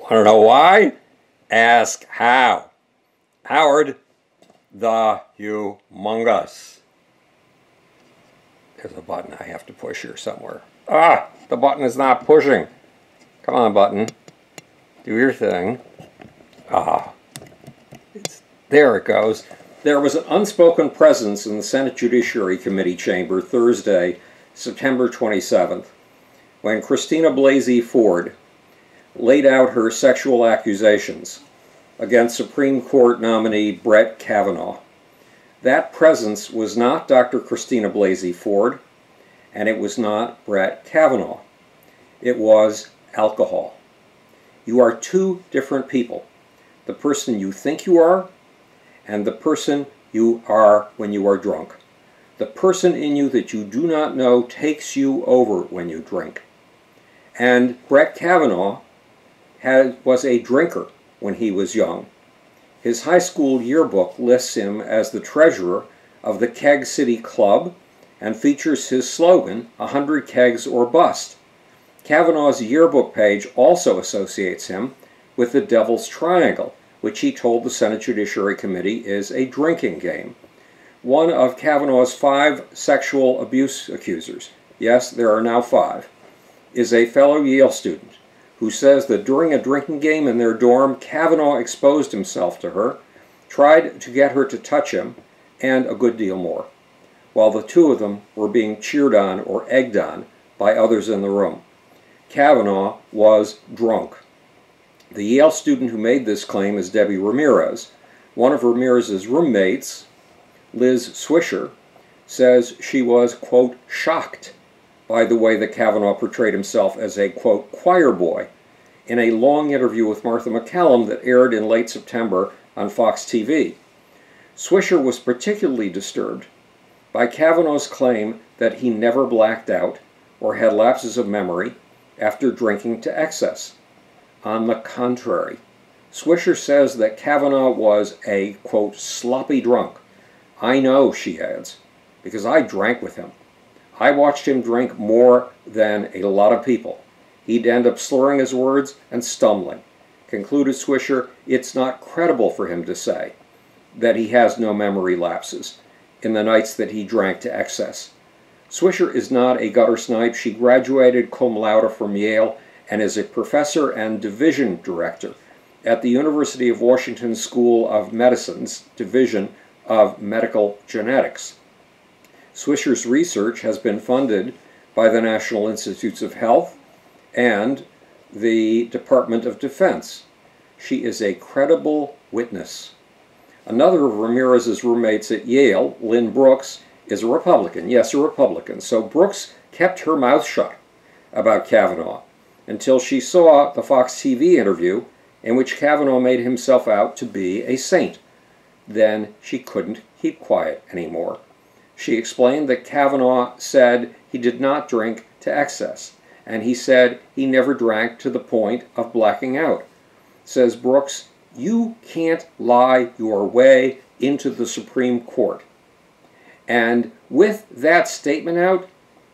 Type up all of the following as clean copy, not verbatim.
Want to know why? Ask how. Howard the Humongous. There's a button I have to push here somewhere. The button is not pushing. Come on, button. Do your thing. There it goes. There was an unspoken presence in the Senate Judiciary Committee chamber Thursday, September 27th, when Christina Blasey Ford laid out her sexual accusations against Supreme Court nominee Brett Kavanaugh. That presence was not Dr. Christina Blasey Ford, and it was not Brett Kavanaugh. It was alcohol. You are two different people. The person you think you are, and the person you are when you are drunk. The person in you that you do not know takes you over when you drink. And Brett Kavanaugh was a drinker when he was young. His high school yearbook lists him as the treasurer of the Keg City Club and features his slogan, 100 kegs or bust. Kavanaugh's yearbook page also associates him with the Devil's Triangle, which he told the Senate Judiciary Committee is a drinking game. One of Kavanaugh's 5 sexual abuse accusers, yes, there are now 5, is a fellow Yale student who says that during a drinking game in their dorm, Kavanaugh exposed himself to her, tried to get her to touch him, and a good deal more, while the two of them were being cheered on or egged on by others in the room. Kavanaugh was drunk. The Yale student who made this claim is Debbie Ramirez. One of Ramirez's roommates, Liz Swisher, says she was, quote, shocked by the way that Kavanaugh portrayed himself as a, quote, choir boy in a long interview with Martha McCallum that aired in late September on Fox TV. Swisher was particularly disturbed by Kavanaugh's claim that he never blacked out or had lapses of memory after drinking to excess. On the contrary, Swisher says that Kavanaugh was a, quote, sloppy drunk. I know, she adds, because I drank with him. I watched him drink more than a lot of people. He'd end up slurring his words and stumbling. Concluded Swisher, it's not credible for him to say that he has no memory lapses in the nights that he drank to excess. Swisher is not a gutter snipe. She graduated cum laude from Yale and is a professor and division director at the University of Washington School of Medicine's Division of Medical Genetics. Swisher's research has been funded by the National Institutes of Health and the Department of Defense. She is a credible witness. Another of Ramirez's roommates at Yale, Lynn Brooks, is a Republican. Yes, a Republican. So Brooks kept her mouth shut about Kavanaugh until she saw the Fox TV interview in which Kavanaugh made himself out to be a saint. Then she couldn't keep quiet anymore. She explained that Kavanaugh said he did not drink to excess, and he said he never drank to the point of blacking out. Says Brooks, you can't lie your way into the Supreme Court. And with that statement out,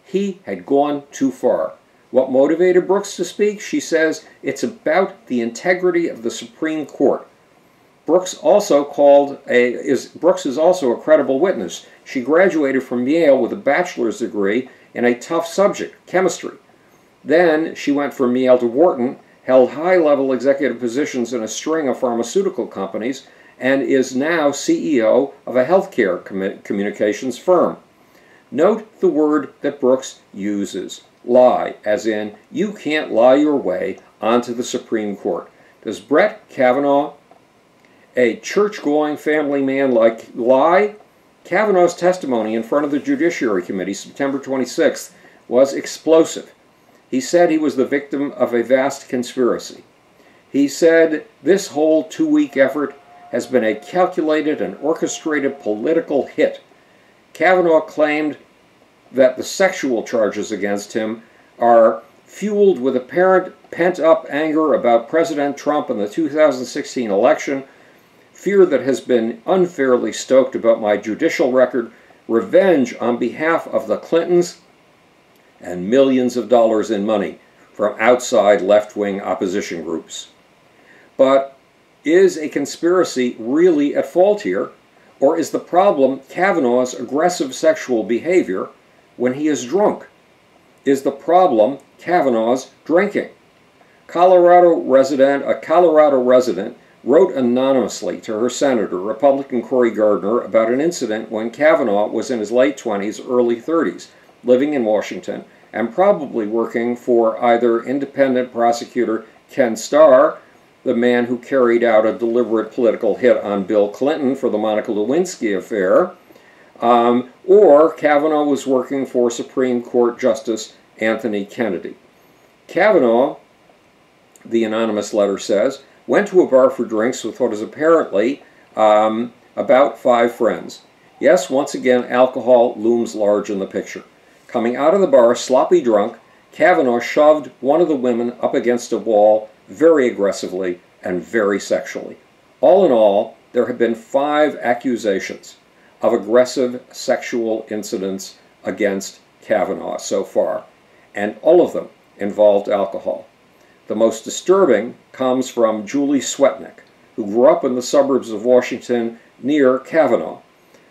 he had gone too far. What motivated Brooks to speak? She says it's about the integrity of the Supreme Court. Brooks is also a credible witness. She graduated from Yale with a bachelor's degree in a tough subject, chemistry. Then she went from Yale to Wharton, held high-level executive positions in a string of pharmaceutical companies, and is now CEO of a healthcare communications firm. Note the word that Brooks uses, lie, as in, you can't lie your way onto the Supreme Court. Does Brett Kavanaugh, a church-going family man, lie? Kavanaugh's testimony in front of the Judiciary Committee, September 26th, was explosive. He said he was the victim of a vast conspiracy. He said this whole 2-week effort has been a calculated and orchestrated political hit. Kavanaugh claimed that the sexual charges against him are fueled with apparent pent-up anger about President Trump and the 2016 election, fear that has been unfairly stoked about my judicial record, revenge on behalf of the Clintons, and millions of dollars in money from outside left-wing opposition groups. But is a conspiracy really at fault here, or is the problem Kavanaugh's aggressive sexual behavior when he is drunk? Is the problem Kavanaugh's drinking? A Colorado resident wrote anonymously to her senator, Republican Cory Gardner, about an incident when Kavanaugh was in his late 20s, early 30s, living in Washington, and probably working for either independent prosecutor Ken Starr, the man who carried out a deliberate political hit on Bill Clinton for the Monica Lewinsky affair, or Kavanaugh was working for Supreme Court Justice Anthony Kennedy. Kavanaugh, the anonymous letter says, went to a bar for drinks with what is apparently about 5 friends. Yes, once again, alcohol looms large in the picture. Coming out of the bar, sloppy drunk, Kavanaugh shoved one of the women up against a wall very aggressively and very sexually. All in all, there have been 5 accusations of aggressive sexual incidents against Kavanaugh so far, and all of them involved alcohol. The most disturbing comes from Julie Swetnick, who grew up in the suburbs of Washington near Kavanaugh.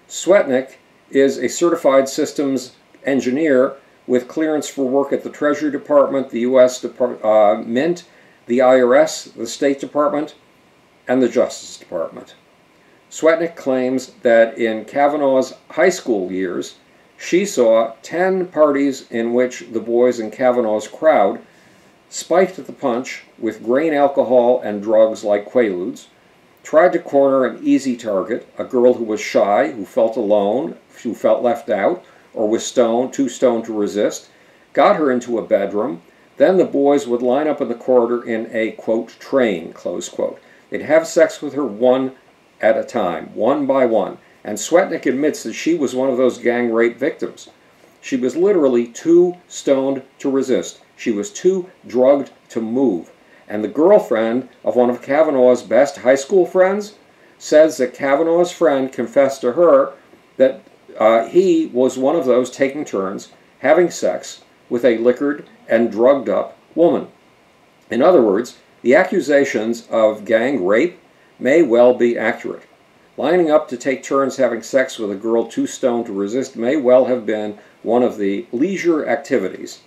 Swetnick is a certified systems engineer with clearance for work at the Treasury Department, the U.S. Mint, the IRS, the State Department, and the Justice Department. Swetnick claims that in Kavanaugh's high school years, she saw 10 parties in which the boys in Kavanaugh's crowd spiked at the punch with grain alcohol and drugs like Quaaludes, tried to corner an easy target, a girl who was shy, who felt alone, who felt left out, or was too stoned to resist, got her into a bedroom. Then the boys would line up in the corridor in a, quote, train, close quote. They'd have sex with her one at a time, one by one. And Swetnick admits that she was one of those gang rape victims. She was literally too stoned to resist. She was too drugged to move. And the girlfriend of one of Kavanaugh's best high school friends says that Kavanaugh's friend confessed to her that he was one of those taking turns having sex with a liquored and drugged up woman. In other words, the accusations of gang rape may well be accurate. Lining up to take turns having sex with a girl too stoned to resist may well have been one of the leisure activities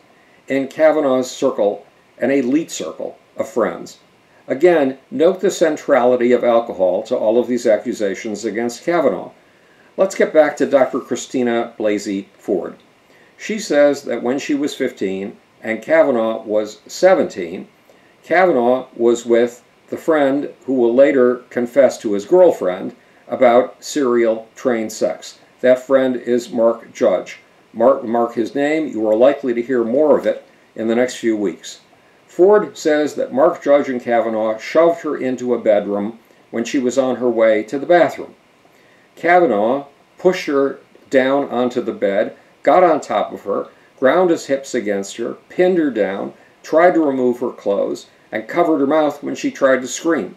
in Kavanaugh's circle, an elite circle of friends. Again, note the centrality of alcohol to all of these accusations against Kavanaugh. Let's get back to Dr. Christina Blasey Ford. She says that when she was 15 and Kavanaugh was 17, Kavanaugh was with the friend who will later confess to his girlfriend about serial train sex. That friend is Mark Judge. Mark his name. You are likely to hear more of it in the next few weeks. Ford says that Mark Judge and Kavanaugh shoved her into a bedroom when she was on her way to the bathroom. Kavanaugh pushed her down onto the bed, got on top of her, ground his hips against her, pinned her down, tried to remove her clothes, and covered her mouth when she tried to scream.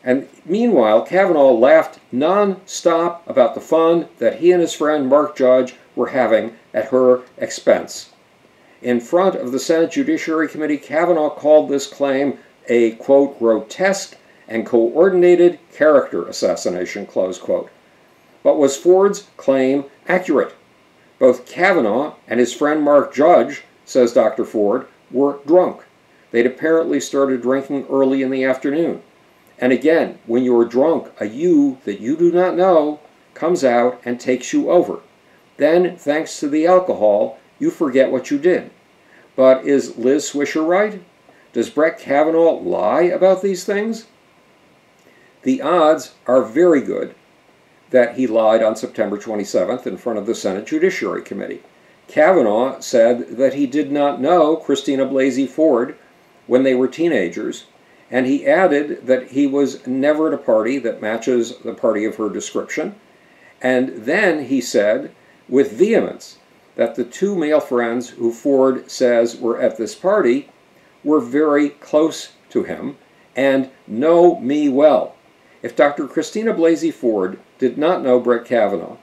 And meanwhile, Kavanaugh laughed non-stop about the fun that he and his friend Mark Judge were having at her expense. In front of the Senate Judiciary Committee, Kavanaugh called this claim a, quote, grotesque and coordinated character assassination, close quote. But was Ford's claim accurate? Both Kavanaugh and his friend Mark Judge, says Dr. Ford, were drunk. They'd apparently started drinking early in the afternoon. And again, when you're drunk, a you that you do not know comes out and takes you over. Then, thanks to the alcohol, you forget what you did. But is Liz Swisher right? Does Brett Kavanaugh lie about these things? The odds are very good that he lied on September 27th in front of the Senate Judiciary Committee. Kavanaugh said that he did not know Christina Blasey Ford when they were teenagers, and he added that he was never at a party that matches the party of her description. And then he said, with vehemence, that the 2 male friends who Ford says were at this party were very close to him and know me well. If Dr. Christina Blasey Ford did not know Brett Kavanaugh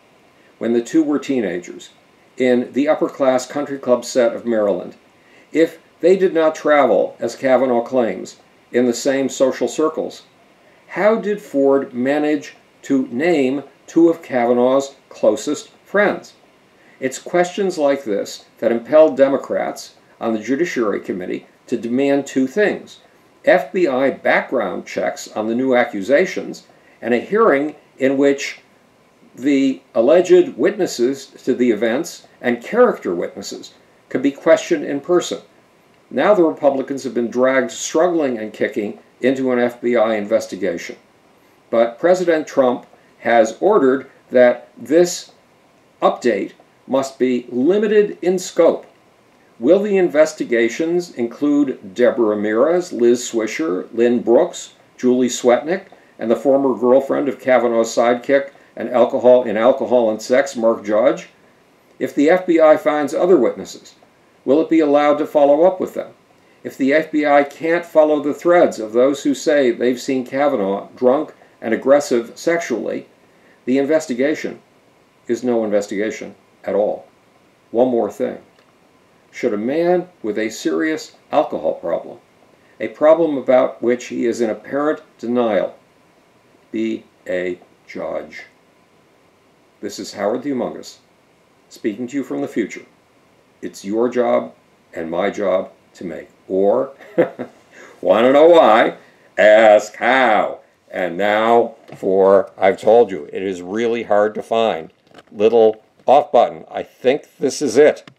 when the 2 were teenagers in the upper-class country club set of Maryland, if they did not travel, as Kavanaugh claims, in the same social circles. How did Ford manage to name two of Kavanaugh's closest friends? It's questions like this that impelled Democrats on the Judiciary Committee to demand two things: FBI background checks on the new accusations and a hearing in which the alleged witnesses to the events and character witnesses could be questioned in person. Now the Republicans have been dragged struggling and kicking into an FBI investigation. But President Trump has ordered that this update must be limited in scope. Will the investigations include Deborah Ramirez, Liz Swisher, Lynn Brooks, Julie Swetnick, and the former girlfriend of Kavanaugh's sidekick and alcohol and sex, Mark Judge? If the FBI finds other witnesses, will it be allowed to follow up with them? If the FBI can't follow the threads of those who say they've seen Kavanaugh drunk and aggressive sexually, the investigation is no investigation at all. One more thing. Should a man with a serious alcohol problem, a problem about which he is in apparent denial, be a judge? This is Howard the Humongous, speaking to you from the future. It's your job and my job to make. Or, want to know why? Ask how. And now for, I've told you, it is really hard to find. Little off button. I think this is it.